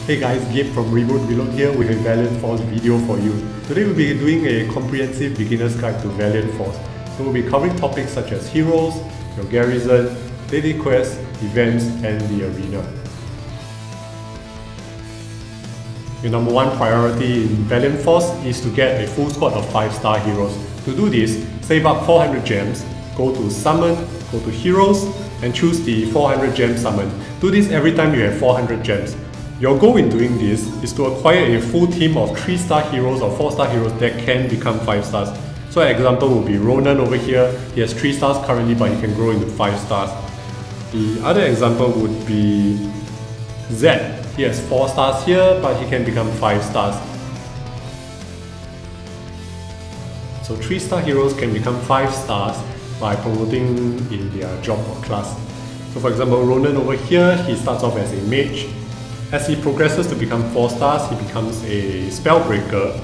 Hey guys, Gabe from Remote Reload here with a Valiant Force video for you. Today we'll be doing a comprehensive beginner's guide to Valiant Force. So we'll be covering topics such as heroes, your garrison, daily quests, events, and the arena. Your number one priority in Valiant Force is to get a full squad of 5-star heroes. To do this, save up 400 gems, go to Summon, go to Heroes, and choose the 400 gem summon. Do this every time you have 400 gems. Your goal in doing this is to acquire a full team of 3-star heroes or 4-star heroes that can become 5 stars. So an example would be Ronan over here. He has 3 stars currently, but he can grow into 5 stars. The other example would be Zed. He has 4 stars here, but he can become 5 stars. So 3-star heroes can become 5 stars by promoting in their job or class. So for example, Ronan over here, he starts off as a mage. As he progresses to become 4 stars, he becomes a spellbreaker,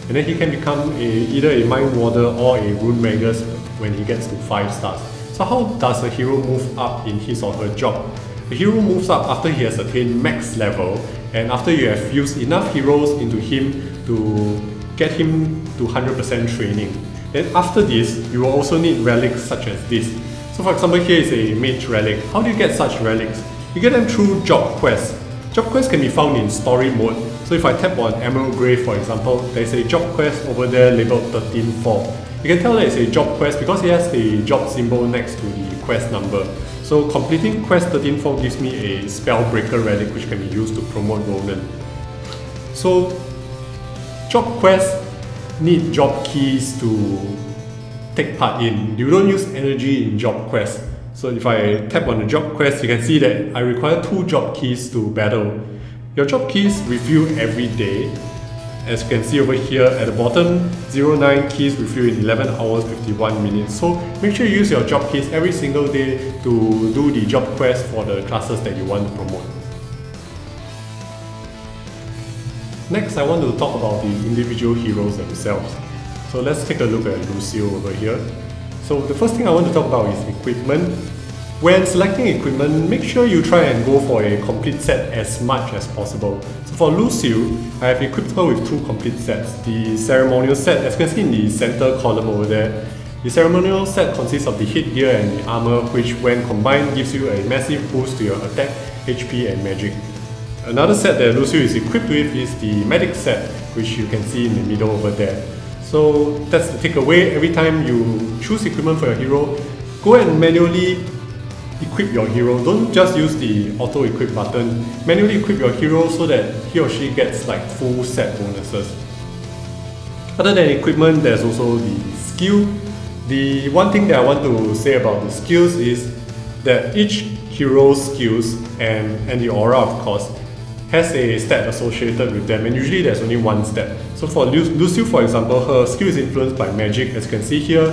and then he can become either a mind warder or a rune magus when he gets to 5 stars. So how does a hero move up in his or her job? The hero moves up after he has attained max level, and after you have fused enough heroes into him to get him to 100% training. Then after this, you will also need relics such as this. So for example, here is a mage relic. How do you get such relics? You get them through job quests. Job quests can be found in story mode. So if I tap on Emerald Grave for example, there is a job quest over there labeled 13-4. You can tell that it's a job quest because it has the job symbol next to the quest number. So completing quest 13-4 gives me a Spellbreaker relic which can be used to promote Ronan. So job quests need job keys to take part in. You don't use energy in job quests. So if I tap on the job quest, you can see that I require 2 job keys to battle. Your job keys refill every day. As you can see over here at the bottom, 09 keys refill in 11 hours 51 minutes. So make sure you use your job keys every single day to do the job quest for the classes that you want to promote. Next, I want to talk about the individual heroes themselves. So let's take a look at Lucio over here. So the first thing I want to talk about is equipment. When selecting equipment, make sure you try and go for a complete set as much as possible. So for Lucio, I have equipped her with 2 complete sets. The ceremonial set, as you can see in the center column over there, the ceremonial set consists of the headgear and the armor, which when combined gives you a massive boost to your attack, HP and magic. Another set that Lucio is equipped with is the medic set, which you can see in the middle over there. So that's the takeaway. Every time you choose equipment for your hero, go and manually equip your hero. Don't just use the auto equip button. Manually equip your hero so that he or she gets like full set bonuses. Other than equipment, there's also the skill. The one thing that I want to say about the skills is that each hero's skills and the aura of course has a stat associated with them, and usually there's only one stat. So for Lucio for example, her skill is influenced by magic. As you can see here,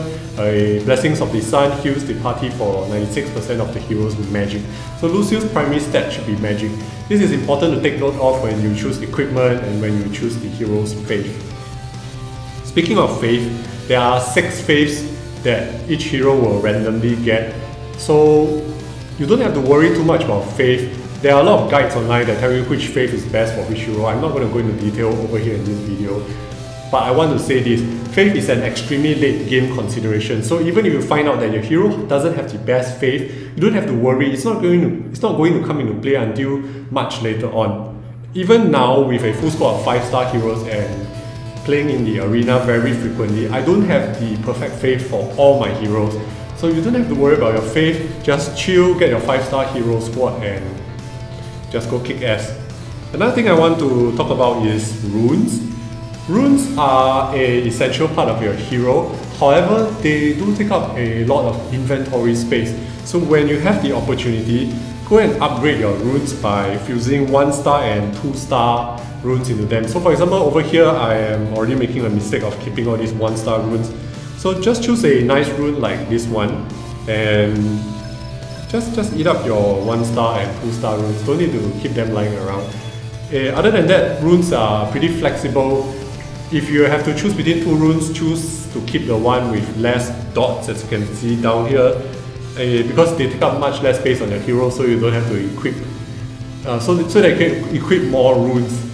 Blessings of the Sun heals the party for 96% of the heroes with magic. So Lucio's primary stat should be magic. This is important to take note of when you choose equipment and when you choose the hero's faith. Speaking of faith, there are 6 faiths that each hero will randomly get. So you don't have to worry too much about faith. There are a lot of guides online that tell you which faith is best for which hero. I'm not going to go into detail over here in this video, but I want to say this. Faith is an extremely late game consideration, so even if you find out that your hero doesn't have the best faith, you don't have to worry. It's not going to come into play until much later on. Even now, with a full squad of 5-star heroes and playing in the arena very frequently, I don't have the perfect faith for all my heroes. So you don't have to worry about your faith, just chill, get your 5-star hero squad and just go kick ass. Another thing I want to talk about is runes. Runes are an essential part of your hero, however, they do take up a lot of inventory space. So when you have the opportunity, go and upgrade your runes by fusing 1-star and 2-star runes into them. So for example, over here I am already making a mistake of keeping all these 1-star runes. So just choose a nice rune like this one and just eat up your 1-star and 2-star runes. Don't need to keep them lying around. Other than that, runes are pretty flexible. If you have to choose between 2 runes, choose to keep the one with less dots, as you can see down here, because they take up much less space on your hero, so you don't have to equip so that you can equip more runes.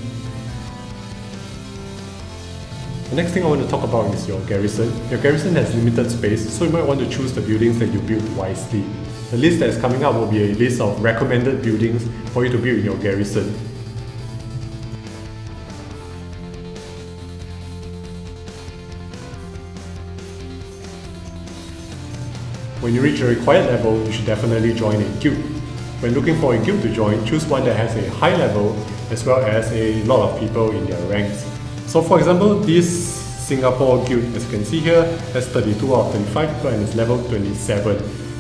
The next thing I want to talk about is your garrison. Your garrison has limited space, so you might want to choose the buildings that you build wisely. The list that is coming up will be a list of recommended buildings for you to build in your garrison. When you reach a required level, you should definitely join a guild. When looking for a guild to join, choose one that has a high level as well as a lot of people in their ranks. So for example, this Singapore guild, as you can see here, has 32 out of 35 people and is level 27.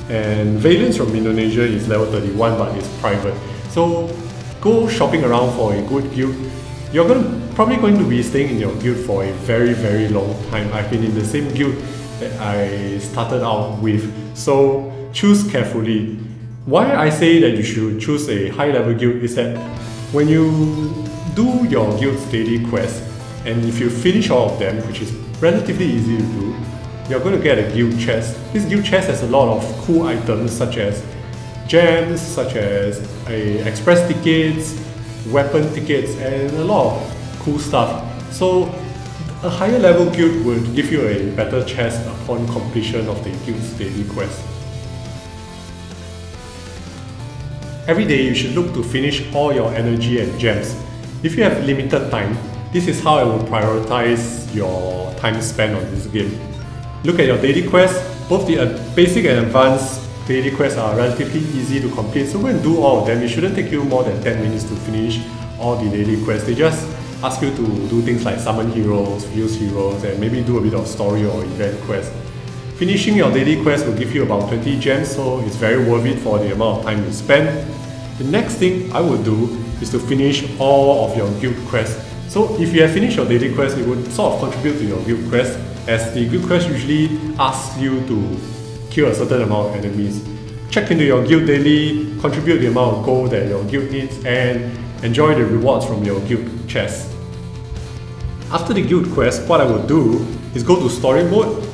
And Valiant from Indonesia is level 31 but is private. So go shopping around for a good guild. You're probably going to be staying in your guild for a very long time. I've been in the same guild that I started out with, so choose carefully. Why I say that you should choose a high level guild is that when you do your guild's daily quest, and if you finish all of them, which is relatively easy to do, you're going to get a guild chest. This guild chest has a lot of cool items such as gems, such as express tickets, weapon tickets, and a lot of cool stuff. So a higher level guild would give you a better chest upon completion of the guild's daily quest. Every day you should look to finish all your energy and gems. If you have limited time, this is how I will prioritize your time spent on this game. Look at your daily quests. Both the basic and advanced daily quests are relatively easy to complete, so go and do all of them. It shouldn't take you more than 10 minutes to finish all the daily quests. They just ask you to do things like summon heroes, fuse heroes, and maybe do a bit of story or event quests. Finishing your daily quest will give you about 20 gems, so it's very worth it for the amount of time you spend. The next thing I would do is to finish all of your guild quests. So if you have finished your daily quest, it would sort of contribute to your guild quest, as the guild quest usually asks you to kill a certain amount of enemies. Check into your guild daily, contribute the amount of gold that your guild needs, and enjoy the rewards from your guild chest. After the guild quest, what I would do is go to story mode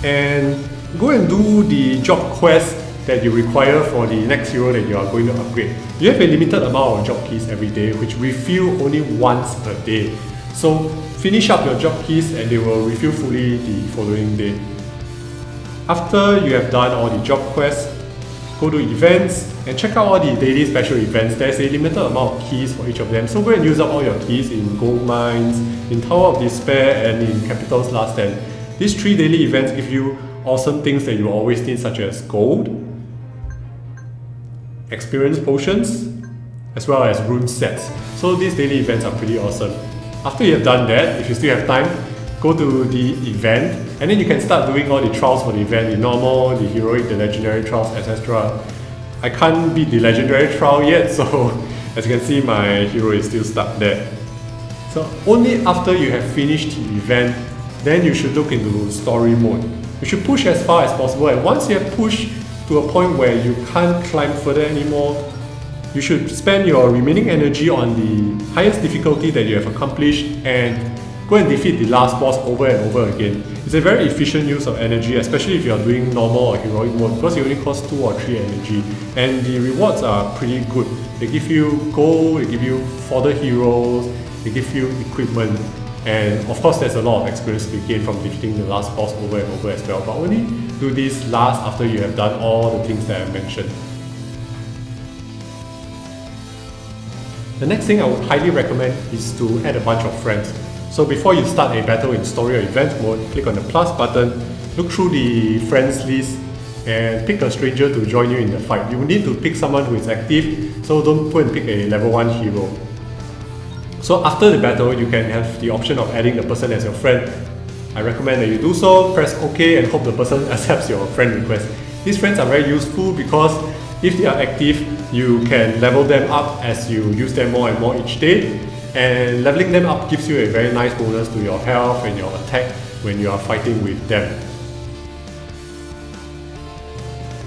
and go and do the job quest that you require for the next hero that you are going to upgrade. You have a limited amount of job keys every day, which refill only once per day. So finish up your job keys and they will refill fully the following day. After you have done all the job quests, go to events and check out all the daily special events. There's a limited amount of keys for each of them, so go and use up all your keys in gold mines, in Tower of Despair, and in Capital's Last Stand. These 3 daily events give you awesome things that you always need, such as gold, experience potions, as well as rune sets. So these daily events are pretty awesome. After you have done that, if you still have time, go to the event, and then you can start doing all the trials for the event, the normal, the heroic, the legendary trials, etc. I can't beat the legendary trial yet, so as you can see, my hero is still stuck there. So only after you have finished the event, then you should look into story mode. You should push as far as possible, and once you have pushed to a point where you can't climb further anymore, you should spend your remaining energy on the highest difficulty that you have accomplished and go and defeat the last boss over and over again. It's a very efficient use of energy, especially if you are doing normal or heroic mode, because it only costs 2 or 3 energy, and the rewards are pretty good. They give you gold, they give you fodder heroes, they give you equipment, and of course there's a lot of experience to be gained from defeating the last boss over and over as well, but only do this last after you have done all the things that I mentioned. The next thing I would highly recommend is to add a bunch of friends. So before you start a battle in story or event mode, click on the plus button, look through the friends list, and pick a stranger to join you in the fight. You will need to pick someone who is active, so don't go and pick a level 1 hero. So after the battle, you can have the option of adding the person as your friend. I recommend that you do so, press OK and hope the person accepts your friend request. These friends are very useful because if they are active, you can level them up as you use them more and more each day, and leveling them up gives you a very nice bonus to your health and your attack when you are fighting with them.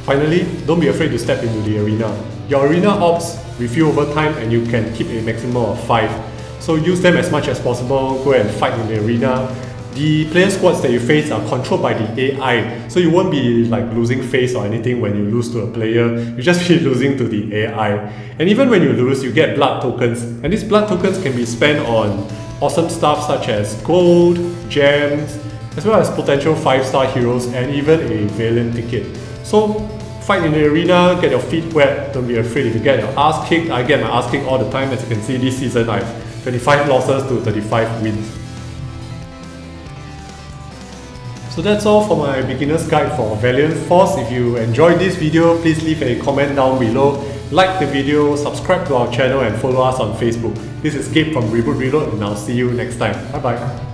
Finally, don't be afraid to step into the arena. Your arena orbs refill over time and you can keep a maximum of 5. So use them as much as possible, go and fight in the arena, the player squads that you face are controlled by the AI, so you won't be like losing face or anything when you lose to a player, you just be losing to the AI. And even when you lose, you get blood tokens, and these blood tokens can be spent on awesome stuff such as gold, gems, as well as potential 5-star heroes and even a Valiant ticket. So fight in the arena, get your feet wet, don't be afraid if you get your ass kicked. I get my ass kicked all the time. As you can see, this season I have 25 losses to 35 wins. So that's all for my beginner's guide for Valiant Force. If you enjoyed this video, please leave a comment down below, like the video, subscribe to our channel and follow us on Facebook. This is Gabe from Reboot Reload and I'll see you next time. Bye bye.